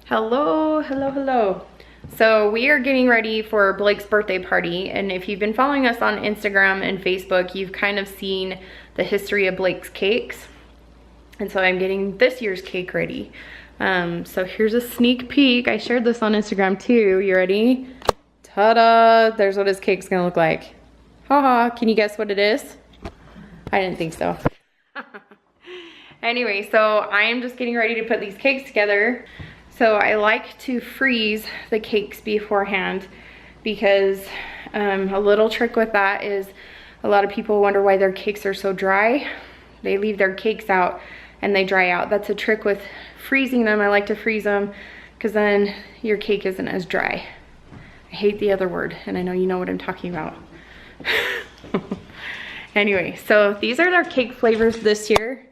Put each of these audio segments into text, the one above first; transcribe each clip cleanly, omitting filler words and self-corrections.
Hello, hello, hello. So we are getting ready for Blake's birthday party, and if you've been following us on Instagram and Facebook, you've kind of seen the history of Blake's cakes. And so I'm getting this year's cake ready. So here's a sneak peek. I shared this on Instagram too. You ready? Ta-da! There's what his cake's gonna look like. Haha, can you guess what it is? I didn't think so. Anyway, so I am just getting ready to put these cakes together. So I like to freeze the cakes beforehand because a little trick with that is a lot of people wonder why their cakes are so dry. They leave their cakes out and they dry out. That's a trick with freezing them. I like to freeze them because then your cake isn't as dry. I hate the other word, and I know you know what I'm talking about. Anyway, so these are our cake flavors this year.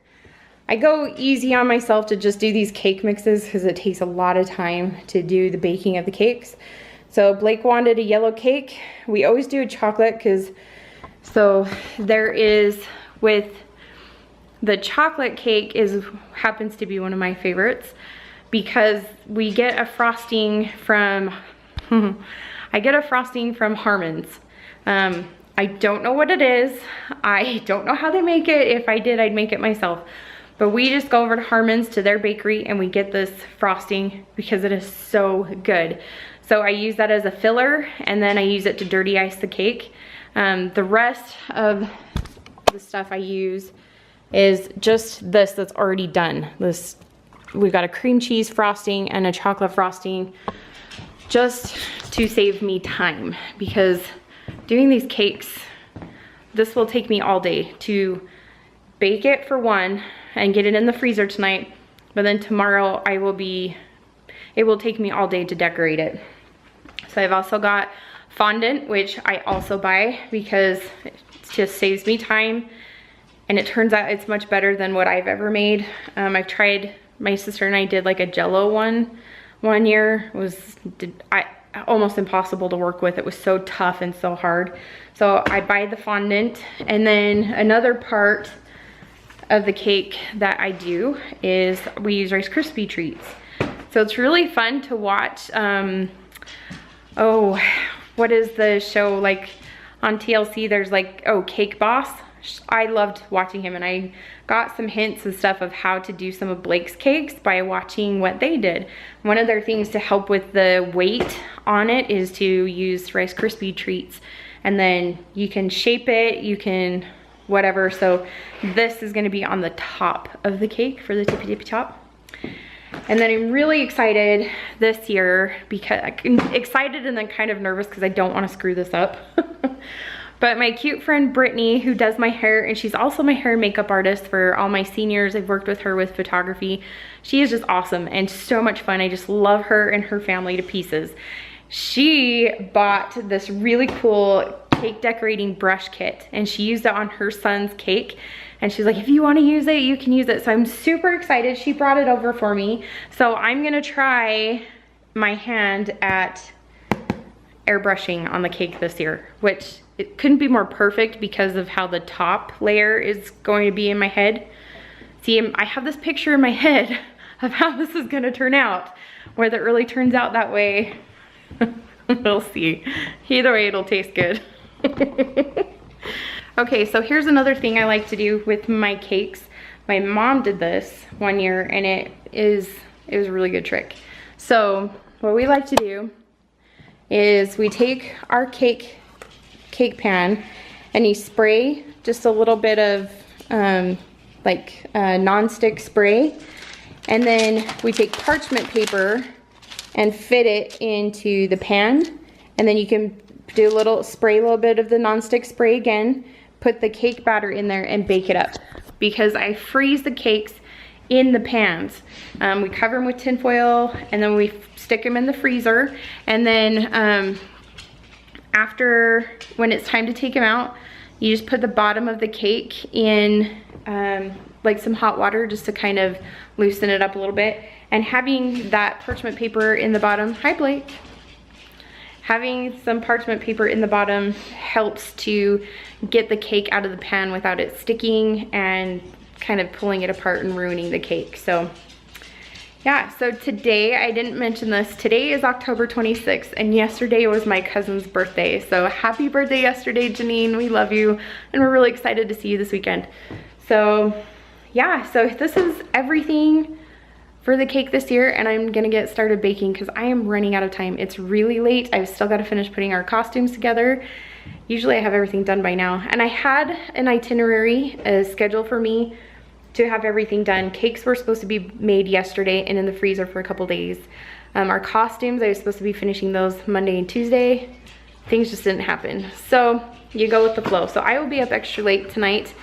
I go easy on myself to just do these cake mixes because it takes a lot of time to do the baking of the cakes. So Blake wanted a yellow cake. We always do a chocolate so there is with the chocolate cake happens to be one of my favorites because we get a frosting from I get a frosting from Harmon's. I don't know what it is. I don't know how they make it. If I did, I'd make it myself. But we just go over to Harmon's, to their bakery, and we get this frosting because it is so good. So I use that as a filler, and then I use it to dirty ice the cake. The rest of the stuff I use is just this that's already done. We've got a cream cheese frosting and a chocolate frosting just to save me time, because doing these cakes, this will take me all day to bake it for one and get it in the freezer tonight, but then tomorrow it will take me all day to decorate it. So I've also got fondant, which I also buy because it just saves me time, and it turns out it's much better than what I've ever made. I've tried, my sister and I did like a Jello one year. It was almost impossible to work with. It was so tough and so hard. So I buy the fondant, and then another part of the cake that I do is we use Rice Krispie treats. So it's really fun to watch. Oh, what is the show like on TLC? There's like, oh, Cake Boss. I loved watching him, and I got some hints and stuff of how to do some of Blake's cakes by watching what they did. One of their things to help with the weight on it is to use Rice Krispie treats, and then you can shape it, you can whatever. So this is going to be on the top of the cake for the tippy top. And then I'm really excited this year because I'm excited and then kind of nervous because I don't want to screw this up. But my cute friend Brittany, who does my hair, and she's also my hair and makeup artist for all my seniors. I've worked with her with photography. She is just awesome and so much fun. I just love her and her family to pieces. She bought this really cool cake decorating brush kit, and she used it on her son's cake, and she's like, if you want to use it, you can use it. So I'm super excited. She brought it over for me. So I'm gonna try my hand at airbrushing on the cake this year, which it couldn't be more perfect because of how the top layer is going to be in my head. See, I have this picture in my head of how this is gonna turn out. Whether it really turns out that way, we'll see. Either way, it'll taste good. Okay, so here's another thing I like to do with my cakes. My mom did this one year, and it was a really good trick. So what we like to do is we take our cake pan, and you spray just a little bit of non-stick spray, and then we take parchment paper and fit it into the pan, and then you can do spray a little bit of the non-stick spray again, put the cake batter in there and bake it up, because I freeze the cakes in the pans. We cover them with tin foil, and then we stick them in the freezer, and then after, when it's time to take them out, you just put the bottom of the cake in like some hot water just to kind of loosen it up a little bit. And having that parchment paper in the bottom, hi Blake, having some parchment paper in the bottom helps to get the cake out of the pan without it sticking and kind of pulling it apart and ruining the cake. So Yeah, so today, I didn't mention this, today is October 26th, and yesterday was my cousin's birthday. So happy birthday yesterday, Janine, we love you, and we're really excited to see you this weekend. So yeah, so this is everything for the cake this year, and I'm gonna get started baking because I am running out of time. It's really late. I've still got to finish putting our costumes together. Usually I have everything done by now, and I had an itinerary, a schedule for me to have everything done. Cakes were supposed to be made yesterday and in the freezer for a couple days. Our costumes, I was supposed to be finishing those Monday and Tuesday. Things just didn't happen. So you go with the flow. So I will be up extra late tonight,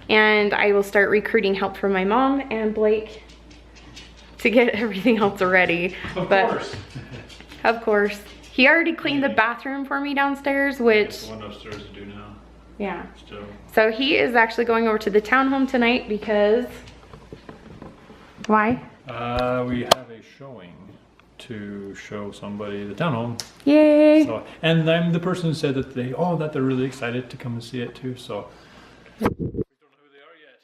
and I will start recruiting help from my mom and Blake to get everything else ready. Of course. Of course. He already cleaned the bathroom for me downstairs, which... One upstairs to do now. Yeah. Still. So he is actually going over to the townhome tonight because... Why? We have a showing to show somebody the townhome. Yay! So, and I'm the person who said that they're really excited to come and see it too. So we don't know who they are yet.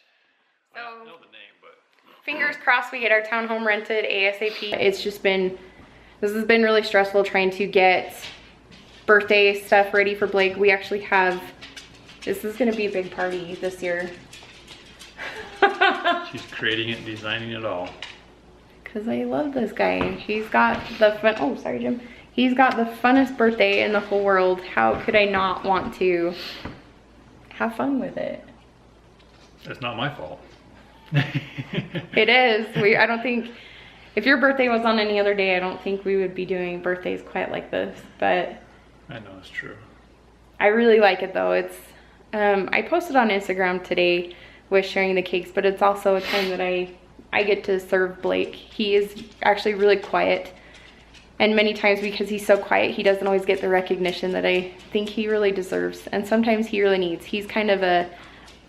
I don't know the name, but Fingers crossed we get our townhome rented ASAP. It's just been, this has been really stressful trying to get birthday stuff ready for Blake. We actually have, this is gonna be a big party this year. she's creating it, designing it all. Cause I love this guy. He's got the fun, oh sorry Jim. He's got the funnest birthday in the whole world. How could I not want to have fun with it? It's not my fault. It is. I don't think, if your birthday was on any other day, I don't think we would be doing birthdays quite like this, but. I know, it's true. I really like it though. It's, I posted on Instagram today with sharing the cakes, but it's also a time that I get to serve Blake. He is actually really quiet, and many times because he's so quiet, he doesn't always get the recognition that I think he really deserves, and sometimes he really needs. He's kind of a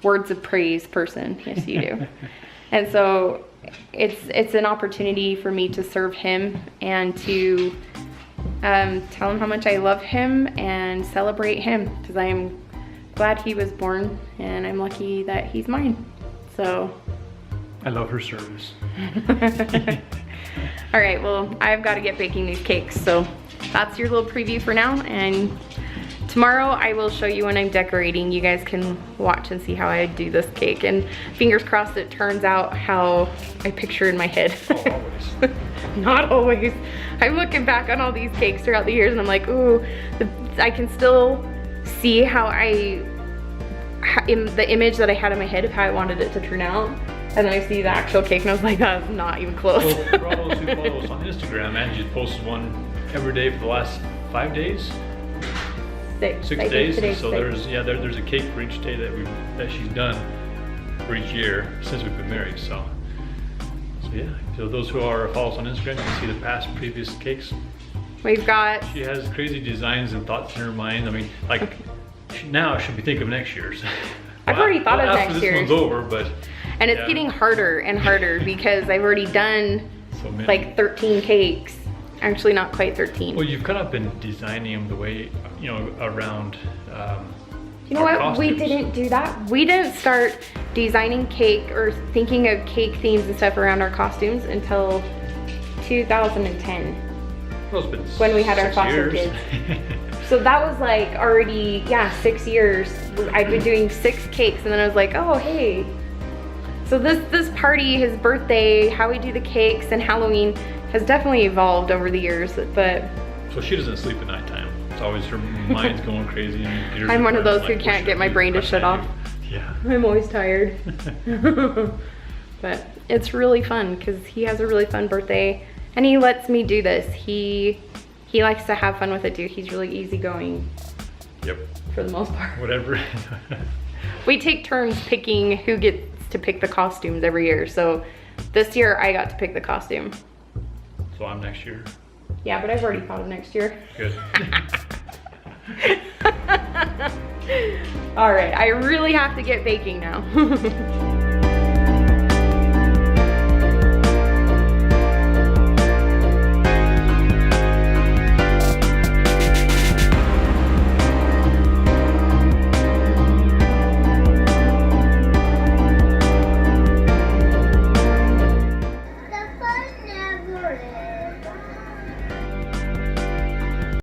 words of praise person. Yes, you do. And so it's an opportunity for me to serve him and to tell him how much I love him and celebrate him, because I am glad he was born and I'm lucky that he's mine. So I love her service. all right, well, I've got to get baking these cakes, so that's your little preview for now, and tomorrow I will show you when I'm decorating. You guys can watch and see how I do this cake, and fingers crossed it turns out how I picture in my head. Oh, always. Not always. I'm looking back on all these cakes throughout the years and I'm like, ooh, I can still see how in the image that I had in my head of how I wanted it to turn out. And then I see the actual cake and I was like, that's not even close. Well, for all those who follow us on Instagram, Angie posted one every day for the last 5 days. Six days. So there's a cake for each day that she's done for each year since we've been married. So yeah. So those who follow us on Instagram, you can see the previous cakes. We've got. She has crazy designs and thoughts in her mind. I mean, like now she'll be thinking of next year's. I've already thought of next year's. This one's over, but. And it's getting harder and harder because I've already done like 13 cakes. Actually, not quite 13. Well, you've kind of been designing them the way, around. You know what? Costumes. We didn't do that. We didn't start designing cake or thinking of cake themes and stuff around our costumes until 2010. Well, it's been when we had our foster kids. So that was like already, 6 years. I'd been doing 6 cakes, and then I was like, oh, hey. So this party, his birthday, how we do the cakes, and Halloween has definitely evolved over the years, but. So she doesn't sleep at nighttime. It's always her mind's going crazy. And I'm one of those who can't get my brain to shut off. Yeah. I'm always tired. But it's really fun because he has a really fun birthday and he lets me do this. He likes to have fun with it too. He's really easygoing. Yep. For the most part. Whatever. We take turns picking who gets to pick the costumes every year. So this year I got to pick the costume. So I'm next year. Yeah, but I've already thought of next year. Good. All right, I really have to get baking now.